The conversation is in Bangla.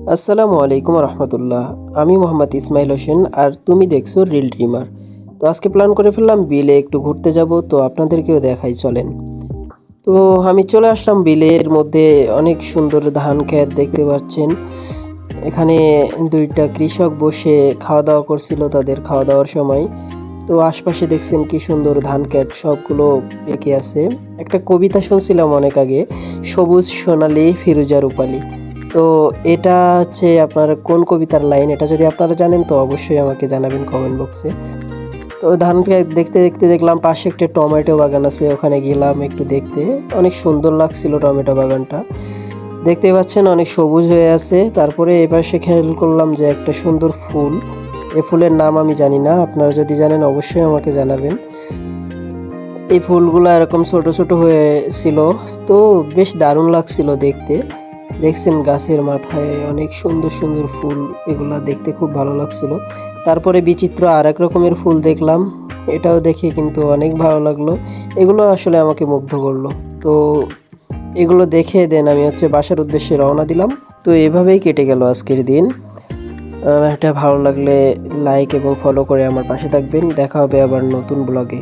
আসসালামু আলাইকুম রহমতুল্লাহ। আমি মোহাম্মদ ইসমাইল হোসেন আর তুমি দেখছো রিল ড্রিমার। তো আজকে প্ল্যান করে ফেললাম বিলে একটু ঘুরতে যাব, তো আপনাদেরকেও দেখাই চলেন। তো আমি চলে আসলাম বিলের মধ্যে। অনেক সুন্দর ধান ক্ষেত দেখতে পাচ্ছেন। এখানে দুইটা কৃষক বসে খাওয়া দাওয়া করছিল তাদের খাওয়া দাওয়ার সময়। তো আশপাশে দেখছেন কি সুন্দর ধান ক্ষেত সবগুলো পেকে আছে। একটা কবিতা শুনছিলাম অনেক আগে, সবুজ সোনালী ফিরোজা রূপালী। তো এটা হচ্ছে আপনার কোন কবিতার লাইন, এটা যদি আপনারা জানেন তো অবশ্যই আমাকে জানাবেন কমেন্ট বক্সে। তো ধান ক্ষেত দেখতে দেখতে দেখলাম পাশে একটা টমেটো বাগান আছে, ওখানে গেলাম একটু দেখতে। অনেক সুন্দর লাগছিল টমেটো বাগানটা, দেখতে পাচ্ছেন অনেক সবুজ হয়ে আছে। তারপরে এপাশে খেয়াল করলাম যে একটা সুন্দর ফুল, এই ফুলের নাম আমি জানি না, আপনারা যদি জানেন অবশ্যই আমাকে জানাবেন। এই ফুলগুলো এরকম ছোট ছোট হয়েছিল, তো বেশ দারুণ লাগছিল দেখতে। দেখছেন গাছের মাথায় অনেক সুন্দর সুন্দর ফুল, এগুলা দেখতে খুব ভালো লাগছিল। তারপরে বিচিত্র আর এক রকমের ফুল দেখলাম, এটাও দেখে কিন্তু অনেক ভালো লাগলো। এগুলো আসলে আমাকে মুগ্ধ করলো। তো এগুলো দেখে দেন আমি হচ্ছে বাসার উদ্দেশ্যে রওনা দিলাম। তো এভাবেই কেটে গেল আজকের দিন। এটা ভালো লাগলে লাইক এবং ফলো করে আমার পাশে থাকবেন। দেখা হবে আবার নতুন ব্লগে।